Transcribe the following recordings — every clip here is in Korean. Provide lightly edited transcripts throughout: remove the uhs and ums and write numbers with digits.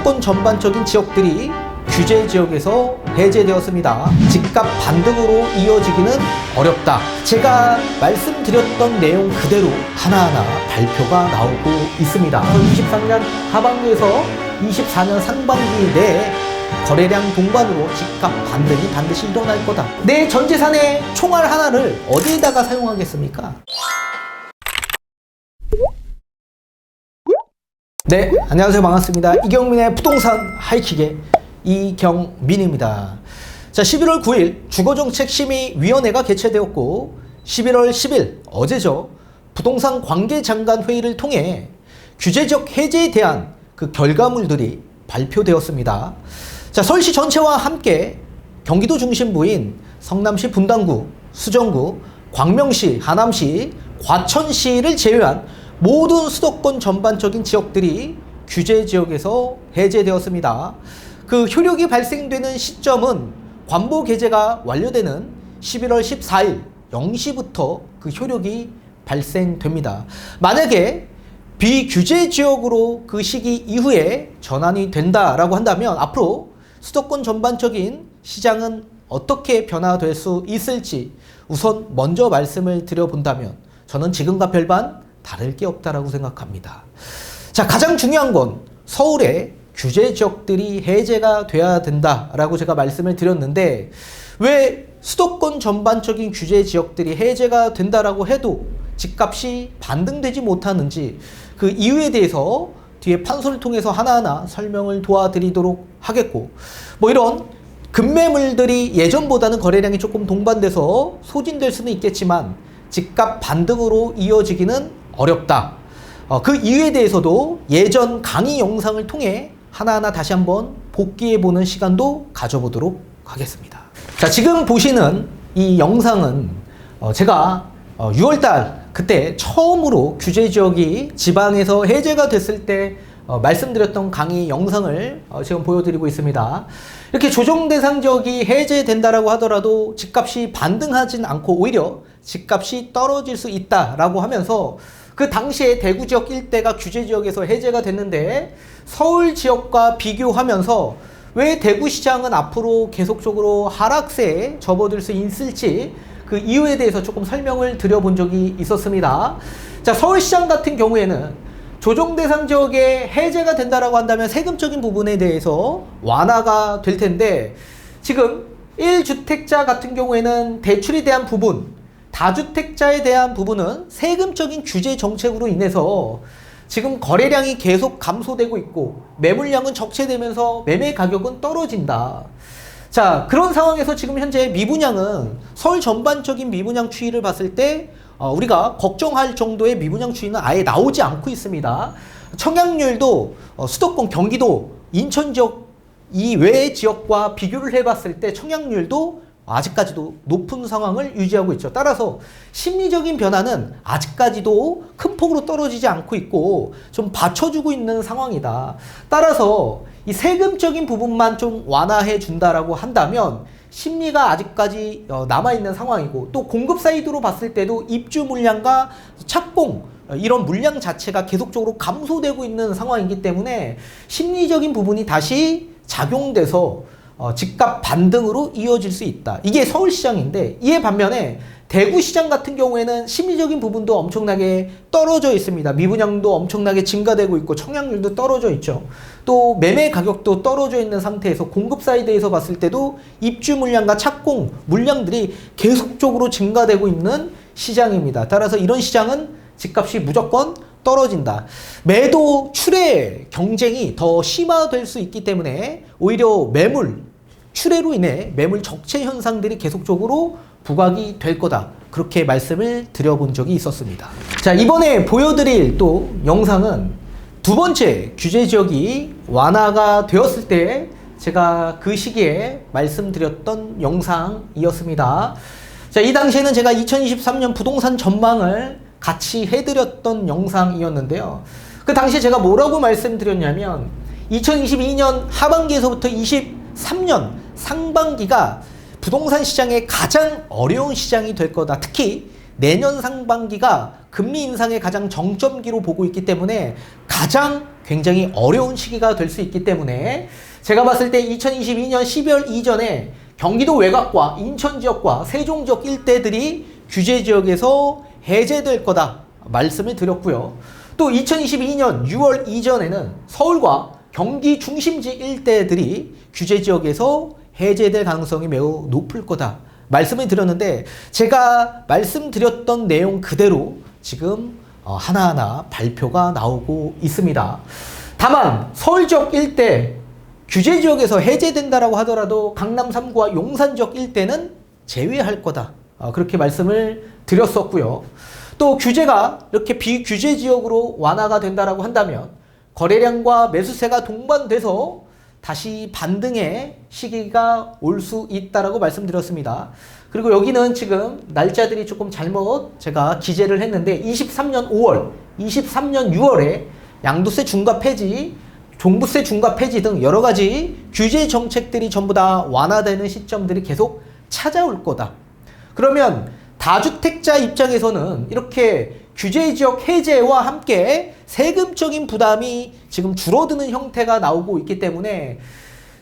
수도권 전반적인 지역들이 규제 지역에서 해제되었습니다. 집값 반등으로 이어지기는 어렵다. 제가 말씀드렸던 내용 그대로 하나하나 발표가 나오고 있습니다. 23년 하반기에서 24년 상반기 내에 거래량 동반으로 집값 반등이 반드시 일어날 거다. 내 전 재산의 총알 하나를 어디에다가 사용하겠습니까? 네, 안녕하세요. 반갑습니다. 이경민의 부동산 하이킥의 이경민입니다. 자, 11월 9일 주거정책심의위원회가 개최되었고 11월 10일 어제죠. 부동산 관계장관 회의를 통해 규제적 해제에 대한 그 결과물들이 발표되었습니다. 자, 서울시 전체와 함께 경기도 중심부인 성남시 분당구, 수정구, 광명시, 하남시, 과천시를 제외한 모든 수도권 전반적인 지역들이 규제 지역에서 해제되었습니다. 그 효력이 발생되는 시점은 관보 개제가 완료되는 11월 14일 0시부터 그 효력이 발생됩니다. 만약에 비규제 지역으로 그 시기 이후에 전환이 된다라고 한다면 앞으로 수도권 전반적인 시장은 어떻게 변화될 수 있을지 우선 먼저 말씀을 드려본다면 저는 지금과 별반 다를 게 없다라고 생각합니다. 자, 가장 중요한 건 서울의 규제 지역들이 해제가 돼야 된다라고 제가 말씀을 드렸는데 왜 수도권 전반적인 규제 지역들이 해제가 된다라고 해도 집값이 반등되지 못하는지 그 이유에 대해서 뒤에 판소를 통해서 하나하나 설명을 도와드리도록 하겠고, 뭐 이런 급매물들이 예전보다는 거래량이 조금 동반돼서 소진될 수는 있겠지만 집값 반등으로 이어지기는 어렵다. 그 이유에 대해서도 예전 강의 영상을 통해 하나하나 다시 한번 복기해보는 시간도 가져보도록 하겠습니다. 자, 지금 보시는 이 영상은 제가 6월달 그때 처음으로 규제 지역이 지방에서 해제가 됐을 때 말씀드렸던 강의 영상을 지금 보여드리고 있습니다. 이렇게 조정 대상 지역이 해제된다라고 하더라도 집값이 반등하진 않고 오히려 집값이 떨어질 수 있다라고 하면서 그 당시에 대구 지역 일대가 규제 지역에서 해제가 됐는데 서울 지역과 비교하면서 왜 대구 시장은 앞으로 계속적으로 하락세에 접어들 수 있을지 그 이유에 대해서 조금 설명을 드려본 적이 있었습니다. 자, 서울시장 같은 경우에는 조정 대상 지역에 해제가 된다라고 한다면 세금적인 부분에 대해서 완화가 될 텐데 지금 1주택자 같은 경우에는 대출에 대한 부분, 다주택자에 대한 부분은 세금적인 규제 정책으로 인해서 지금 거래량이 계속 감소되고 있고 매물량은 적체되면서 매매 가격은 떨어진다. 자, 그런 상황에서 지금 현재 미분양은 서울 전반적인 미분양 추이를 봤을 때 우리가 걱정할 정도의 미분양 추이는 아예 나오지 않고 있습니다. 청약률도 수도권, 경기도, 인천 지역 이외의 지역과 비교를 해봤을 때 청약률도 아직까지도 높은 상황을 유지하고 있죠. 따라서 심리적인 변화는 아직까지도 큰 폭으로 떨어지지 않고 있고 좀 받쳐주고 있는 상황이다. 따라서 이 세금적인 부분만 좀 완화해 준다라고 한다면 심리가 아직까지 남아있는 상황이고 또 공급 사이드로 봤을 때도 입주 물량과 착공 이런 물량 자체가 계속적으로 감소되고 있는 상황이기 때문에 심리적인 부분이 다시 작용돼서 집값 반등으로 이어질 수 있다. 이게 서울시장인데 이에 반면에 대구시장 같은 경우에는 심리적인 부분도 엄청나게 떨어져 있습니다. 미분양도 엄청나게 증가되고 있고 청약률도 떨어져 있죠. 또 매매 가격도 떨어져 있는 상태에서 공급 사이드에서 봤을 때도 입주 물량과 착공 물량들이 계속적으로 증가되고 있는 시장입니다. 따라서 이런 시장은 집값이 무조건 떨어진다. 매도 출회 경쟁이 더 심화될 수 있기 때문에 오히려 매물 출회로 인해 매물 적체 현상들이 계속적으로 부각이 될 거다. 그렇게 말씀을 드려본 적이 있었습니다. 자, 이번에 보여드릴 또 영상은 두 번째 규제 지역이 완화가 되었을 때 제가 그 시기에 말씀드렸던 영상이었습니다. 자, 이 당시에는 제가 2023년 부동산 전망을 같이 해드렸던 영상이었는데요. 그 당시에 제가 뭐라고 말씀드렸냐면 2022년 하반기에서부터 23년 상반기가 부동산 시장의 가장 어려운 시장이 될 거다. 특히 내년 상반기가 금리 인상의 가장 정점기로 보고 있기 때문에 가장 굉장히 어려운 시기가 될 수 있기 때문에 제가 봤을 때 2022년 12월 이전에 경기도 외곽과 인천 지역과 세종 지역 일대들이 규제 지역에서 해제될 거다 말씀을 드렸고요. 또 2022년 6월 이전에는 서울과 경기 중심지 일대들이 규제 지역에서 해제될 가능성이 매우 높을 거다 말씀을 드렸는데, 제가 말씀드렸던 내용 그대로 지금 하나하나 발표가 나오고 있습니다. 다만 서울 지역 일대 규제 지역에서 해제된다라고 하더라도 강남 3구와 용산 지역 일대는 제외할 거다 그렇게 말씀을 드렸었고요. 또 규제가 이렇게 비규제 지역으로 완화가 된다라고 한다면 거래량과 매수세가 동반돼서 다시 반등의 시기가 올 수 있다라고 말씀드렸습니다. 그리고 여기는 지금 날짜들이 조금 잘못 제가 기재를 했는데 23년 5월, 23년 6월에 양도세 중과 폐지, 종부세 중과 폐지 등 여러 가지 규제 정책들이 전부 다 완화되는 시점들이 계속 찾아올 거다. 그러면 다주택자 입장에서는 이렇게 규제 지역 해제와 함께 세금적인 부담이 지금 줄어드는 형태가 나오고 있기 때문에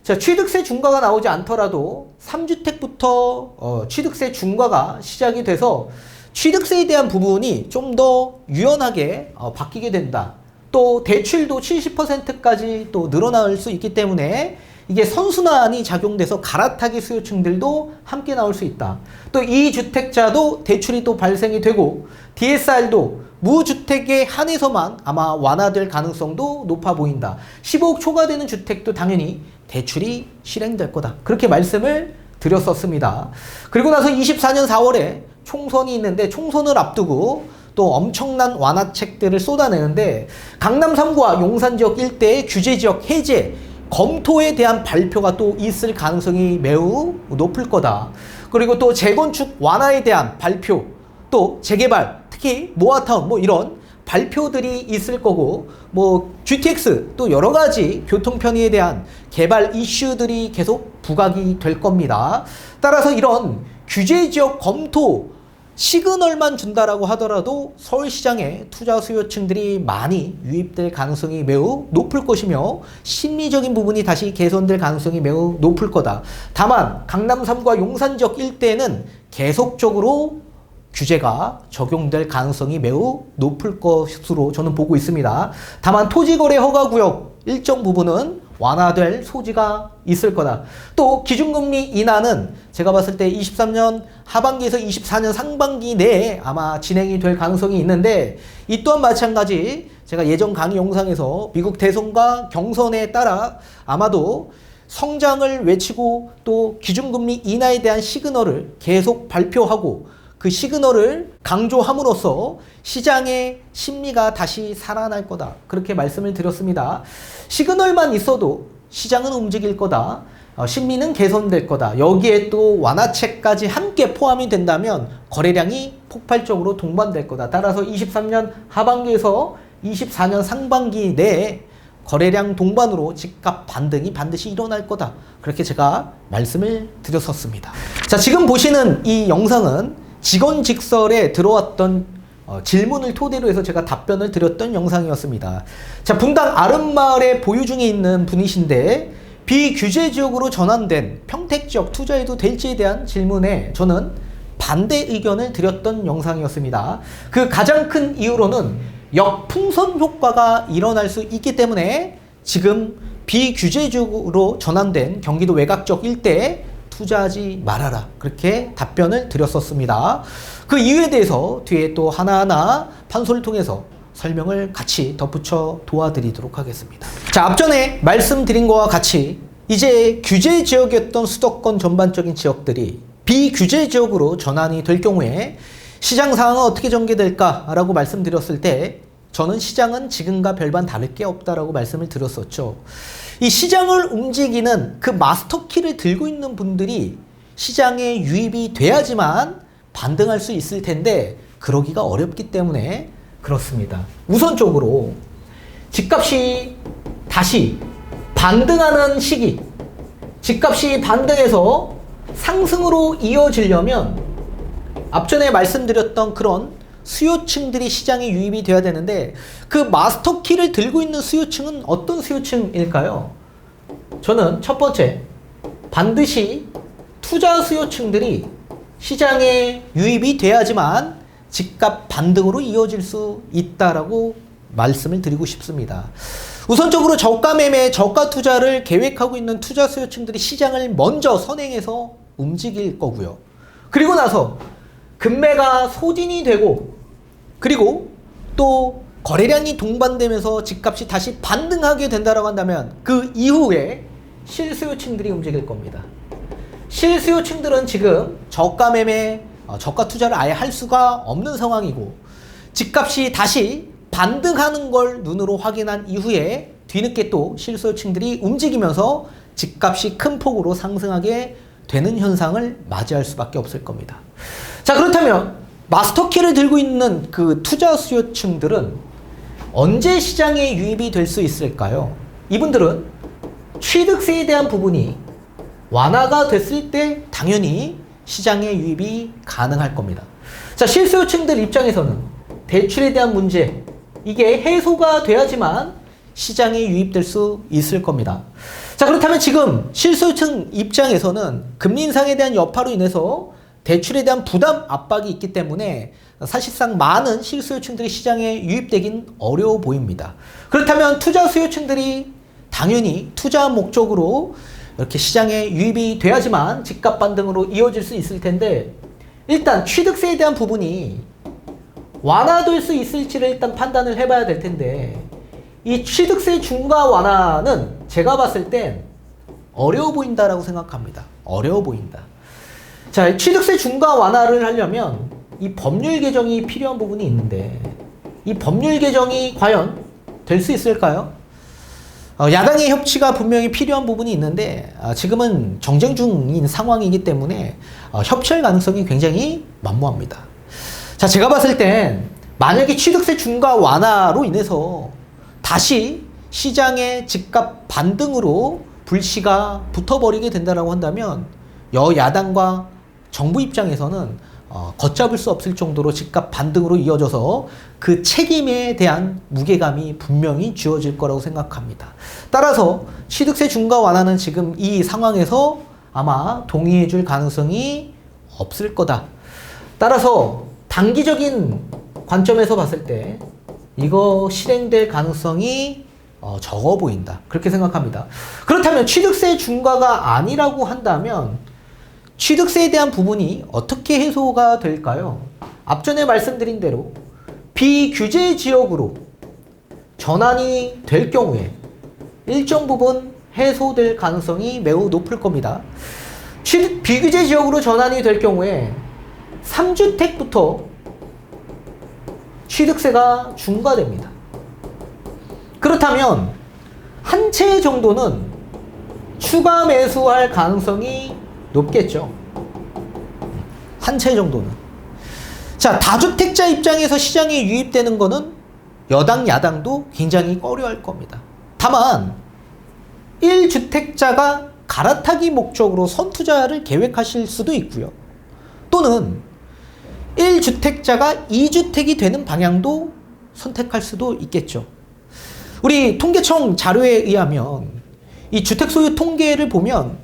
자, 취득세 중과가 나오지 않더라도 3주택부터 취득세 중과가 시작이 돼서 취득세에 대한 부분이 좀 더 유연하게 바뀌게 된다. 또 대출도 70%까지 또 늘어날 수 있기 때문에 이게 선순환이 작용돼서 갈아타기 수요층들도 함께 나올 수 있다. 또 이 주택자도 대출이 또 발생이 되고 DSR도 무주택에 한해서만 아마 완화될 가능성도 높아 보인다. 15억 초과되는 주택도 당연히 대출이 실행될 거다. 그렇게 말씀을 드렸었습니다. 그리고 나서 24년 4월에 총선이 있는데 총선을 앞두고 또 엄청난 완화책들을 쏟아내는데 강남 3구와 용산 지역 일대의 규제 지역 해제 검토에 대한 발표가 또 있을 가능성이 매우 높을 거다. 그리고 또 재건축 완화에 대한 발표, 또 재개발, 특히 모아타운 뭐 이런 발표들이 있을 거고, 뭐 GTX 또 여러 가지 교통 편의에 대한 개발 이슈들이 계속 부각이 될 겁니다. 따라서 이런 규제 지역 검토 시그널만 준다라고 하더라도 서울시장에 투자 수요층들이 많이 유입될 가능성이 매우 높을 것이며 심리적인 부분이 다시 개선될 가능성이 매우 높을 거다. 다만 강남 3구와 용산 지역 일대는 계속적으로 규제가 적용될 가능성이 매우 높을 것으로 저는 보고 있습니다. 다만 토지거래 허가구역 일정 부분은 완화될 소지가 있을 거다. 또 기준금리 인하는 제가 봤을 때 23년 하반기에서 24년 상반기 내에 아마 진행이 될 가능성이 있는데, 이 또한 마찬가지 제가 예전 강의 영상에서 미국 대선과 경선에 따라 아마도 성장을 외치고 또 기준금리 인하에 대한 시그널을 계속 발표하고 그 시그널을 강조함으로써 시장의 심리가 다시 살아날 거다. 그렇게 말씀을 드렸습니다. 시그널만 있어도 시장은 움직일 거다. 심리는 개선될 거다. 여기에 또 완화책까지 함께 포함이 된다면 거래량이 폭발적으로 동반될 거다. 따라서 23년 하반기에서 24년 상반기 내에 거래량 동반으로 집값 반등이 반드시 일어날 거다. 그렇게 제가 말씀을 드렸었습니다. 자, 지금 보시는 이 영상은 직원직설에 들어왔던 질문을 토대로 해서 제가 답변을 드렸던 영상이었습니다. 자, 분당 아름마을에 보유 중에 있는 분이신데 비규제 지역으로 전환된 평택지역 투자해도 될지에 대한 질문에 저는 반대 의견을 드렸던 영상이었습니다. 그 가장 큰 이유로는 역풍선 효과가 일어날 수 있기 때문에 지금 비규제 지역으로 전환된 경기도 외곽적 일대에 투자하지 말아라. 그렇게 답변을 드렸었습니다. 그 이유에 대해서 뒤에 또 하나하나 판소를 통해서 설명을 같이 덧붙여 도와드리도록 하겠습니다. 자, 앞전에 말씀드린 것과 같이 이제 규제 지역이었던 수도권 전반적인 지역들이 비규제 지역으로 전환이 될 경우에 시장 상황은 어떻게 전개될까라고 말씀드렸을 때 저는 시장은 지금과 별반 다를 게 없다라고 말씀을 드렸었죠. 이 시장을 움직이는 그 마스터키를 들고 있는 분들이 시장에 유입이 돼야지만 반등할 수 있을 텐데 그러기가 어렵기 때문에 그렇습니다. 우선적으로 집값이 다시 반등하는 시기, 집값이 반등해서 상승으로 이어지려면 앞전에 말씀드렸던 그런 수요층들이 시장에 유입이 돼야 되는데 그 마스터키를 들고 있는 수요층은 어떤 수요층일까요? 저는 첫 번째, 반드시 투자 수요층들이 시장에 유입이 돼야지만 집값 반등으로 이어질 수 있다라고 말씀을 드리고 싶습니다. 우선적으로 저가 매매, 저가 투자를 계획하고 있는 투자 수요층들이 시장을 먼저 선행해서 움직일 거고요. 그리고 나서 금매가 소진이 되고 그리고 또 거래량이 동반되면서 집값이 다시 반등하게 된다고 한다면 그 이후에 실수요층들이 움직일 겁니다. 실수요층들은 지금 저가 매매, 저가 투자를 아예 할 수가 없는 상황이고 집값이 다시 반등하는 걸 눈으로 확인한 이후에 뒤늦게 또 실수요층들이 움직이면서 집값이 큰 폭으로 상승하게 되는 현상을 맞이할 수밖에 없을 겁니다. 자, 그렇다면 마스터키를 들고 있는 그 투자 수요층들은 언제 시장에 유입이 될 수 있을까요? 이분들은 취득세에 대한 부분이 완화가 됐을 때 당연히 시장에 유입이 가능할 겁니다. 자, 실수요층들 입장에서는 대출에 대한 문제, 이게 해소가 돼야지만 시장에 유입될 수 있을 겁니다. 자, 그렇다면 지금 실수요층 입장에서는 금리 인상에 대한 여파로 인해서 대출에 대한 부담 압박이 있기 때문에 사실상 많은 실수요층들이 시장에 유입되긴 어려워 보입니다. 그렇다면 투자 수요층들이 당연히 투자 목적으로 이렇게 시장에 유입이 돼야지만 집값 반등으로 이어질 수 있을 텐데 일단 취득세에 대한 부분이 완화될 수 있을지를 일단 판단을 해봐야 될 텐데 이 취득세 중과 완화는 제가 봤을 땐 어려워 보인다라고 생각합니다. 어려워 보인다. 자, 취득세 중과 완화를 하려면 이 법률 개정이 필요한 부분이 있는데 이 법률 개정이 과연 될 수 있을까요? 야당의 협치가 분명히 필요한 부분이 있는데 지금은 정쟁 중인 상황이기 때문에 협치할 가능성이 굉장히 만무합니다. 자, 제가 봤을 땐 만약에 취득세 중과 완화로 인해서 다시 시장의 집값 반등으로 불씨가 붙어버리게 된다고 한다면 여야당과 정부 입장에서는 걷잡을 수 없을 정도로 집값 반등으로 이어져서 그 책임에 대한 무게감이 분명히 쥐어질 거라고 생각합니다. 따라서 취득세 중과 완화는 지금 이 상황에서 아마 동의해 줄 가능성이 없을 거다. 따라서 단기적인 관점에서 봤을 때 이거 실행될 가능성이 적어 보인다. 그렇게 생각합니다. 그렇다면 취득세 중과가 아니라고 한다면 취득세에 대한 부분이 어떻게 해소가 될까요? 앞전에 말씀드린 대로 비규제 지역으로 전환이 될 경우에 일정 부분 해소될 가능성이 매우 높을 겁니다. 비규제 지역으로 전환이 될 경우에 3주택부터 취득세가 중과됩니다. 그렇다면 한 채 정도는 추가 매수할 가능성이 높겠죠. 한 채 정도는. 자, 다주택자 입장에서 시장에 유입되는 거는 여당, 야당도 굉장히 꺼려할 겁니다. 다만 1주택자가 갈아타기 목적으로 선투자를 계획하실 수도 있고요. 또는 1주택자가 2주택이 되는 방향도 선택할 수도 있겠죠. 우리 통계청 자료에 의하면 이 주택 소유 통계를 보면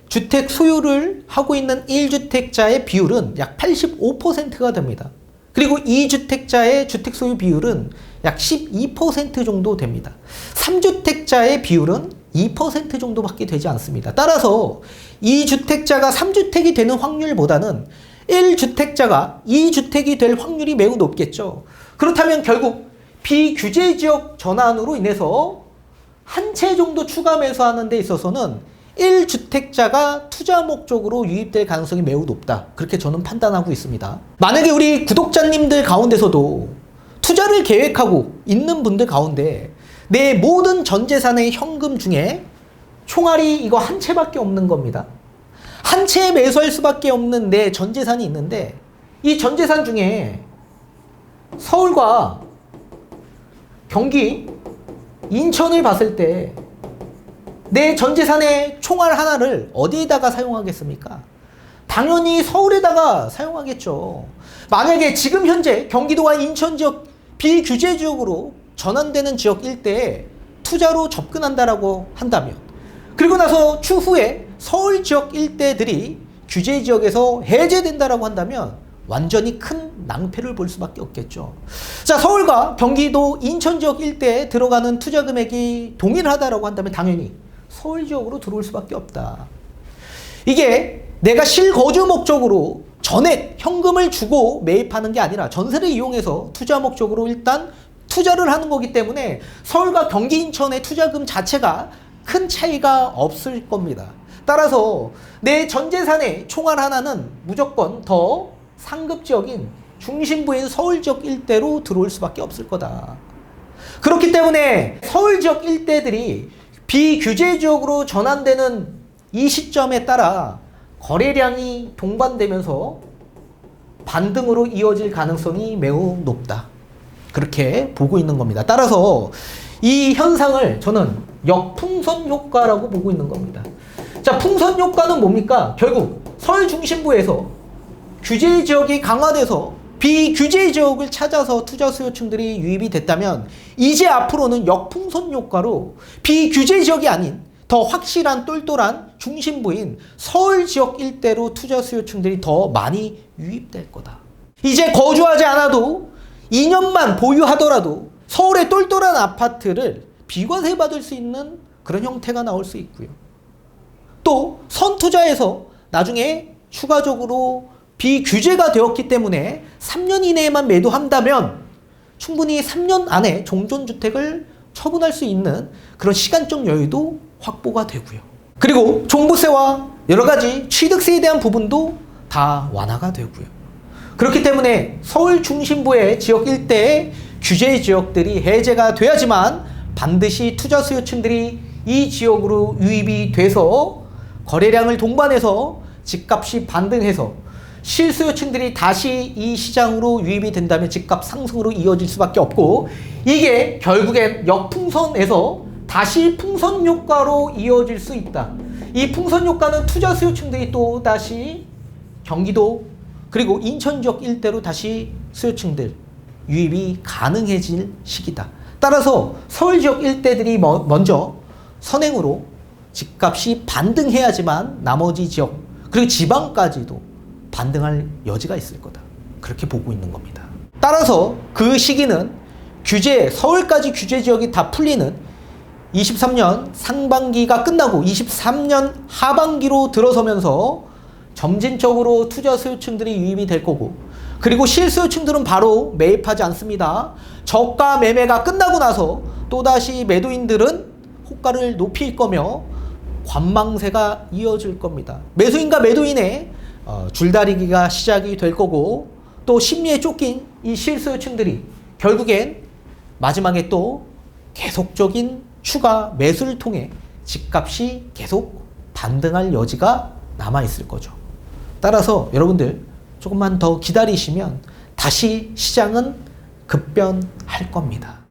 주택 소유를 하고 있는 1주택자의 비율은 약 85%가 됩니다. 그리고 2주택자의 주택 소유 비율은 약 12% 정도 됩니다. 3주택자의 비율은 2% 정도밖에 되지 않습니다. 따라서 2주택자가 3주택이 되는 확률보다는 1주택자가 2주택이 될 확률이 매우 높겠죠. 그렇다면 결국 비규제 지역 전환으로 인해서 한 채 정도 추가 매수하는 데 있어서는 1주택자가 투자 목적으로 유입될 가능성이 매우 높다. 그렇게 저는 판단하고 있습니다. 만약에 우리 구독자님들 가운데서도 투자를 계획하고 있는 분들 가운데 내 모든 전 재산의 현금 중에 총알이 이거 한 채밖에 없는 겁니다. 한 채에 매수할 수밖에 없는 내 전 재산이 있는데 이 전 재산 중에 서울과 경기, 인천을 봤을 때 내 전 재산의 총알 하나를 어디에다가 사용하겠습니까? 당연히 서울에다가 사용하겠죠. 만약에 지금 현재 경기도와 인천 지역 비규제 지역으로 전환되는 지역 일대에 투자로 접근한다라고 한다면, 그리고 나서 추후에 서울 지역 일대들이 규제 지역에서 해제된다라고 한다면 완전히 큰 낭패를 볼 수밖에 없겠죠. 자, 서울과 경기도, 인천 지역 일대에 들어가는 투자 금액이 동일하다라고 한다면 당연히 서울 지역으로 들어올 수밖에 없다. 이게 내가 실거주 목적으로 전액 현금을 주고 매입하는 게 아니라 전세를 이용해서 투자 목적으로 일단 투자를 하는 거기 때문에 서울과 경기, 인천의 투자금 자체가 큰 차이가 없을 겁니다. 따라서 내 전 재산의 총알 하나는 무조건 더 상급 지역인 중심부인 서울 지역 일대로 들어올 수밖에 없을 거다. 그렇기 때문에 서울 지역 일대들이 비규제 지역으로 전환되는 이 시점에 따라 거래량이 동반되면서 반등으로 이어질 가능성이 매우 높다. 그렇게 보고 있는 겁니다. 따라서 이 현상을 저는 역풍선 효과라고 보고 있는 겁니다. 자, 풍선 효과는 뭡니까? 결국 서울 중심부에서 규제 지역이 강화돼서 비규제 지역을 찾아서 투자 수요층들이 유입이 됐다면, 이제 앞으로는 역풍선 효과로 비규제 지역이 아닌 더 확실한 똘똘한 중심부인 서울 지역 일대로 투자 수요층들이 더 많이 유입될 거다. 이제 거주하지 않아도 2년만 보유하더라도 서울의 똘똘한 아파트를 비과세 받을 수 있는 그런 형태가 나올 수 있고요. 또 선투자에서 나중에 추가적으로 비규제가 되었기 때문에 3년 이내에만 매도한다면 충분히 3년 안에 종전주택을 처분할 수 있는 그런 시간적 여유도 확보가 되고요. 그리고 종부세와 여러 가지 취득세에 대한 부분도 다 완화가 되고요. 그렇기 때문에 서울 중심부의 지역 일대의 규제 지역들이 해제가 돼야지만 반드시 투자 수요층들이 이 지역으로 유입이 돼서 거래량을 동반해서 집값이 반등해서 실수요층들이 다시 이 시장으로 유입이 된다면 집값 상승으로 이어질 수밖에 없고, 이게 결국엔 역풍선에서 다시 풍선 효과로 이어질 수 있다. 이 풍선 효과는 투자 수요층들이 또 다시 경기도 그리고 인천 지역 일대로 다시 수요층들 유입이 가능해질 시기다. 따라서 서울 지역 일대들이 먼저 선행으로 집값이 반등해야지만 나머지 지역 그리고 지방까지도 반등할 여지가 있을 거다. 그렇게 보고 있는 겁니다. 따라서 그 시기는 서울까지 규제 지역이 다 풀리는 23년 상반기가 끝나고 23년 하반기로 들어서면서 점진적으로 투자 수요층들이 유입이 될 거고, 그리고 실수요층들은 바로 매입하지 않습니다. 저가 매매가 끝나고 나서 또다시 매도인들은 호가를 높일 거며 관망세가 이어질 겁니다. 매수인과 매도인의 줄다리기가 시작이 될 거고, 또 심리에 쫓긴 이 실수요층들이 결국엔 마지막에 또 계속적인 추가 매수를 통해 집값이 계속 반등할 여지가 남아있을 거죠. 따라서 여러분들 조금만 더 기다리시면 다시 시장은 급변할 겁니다.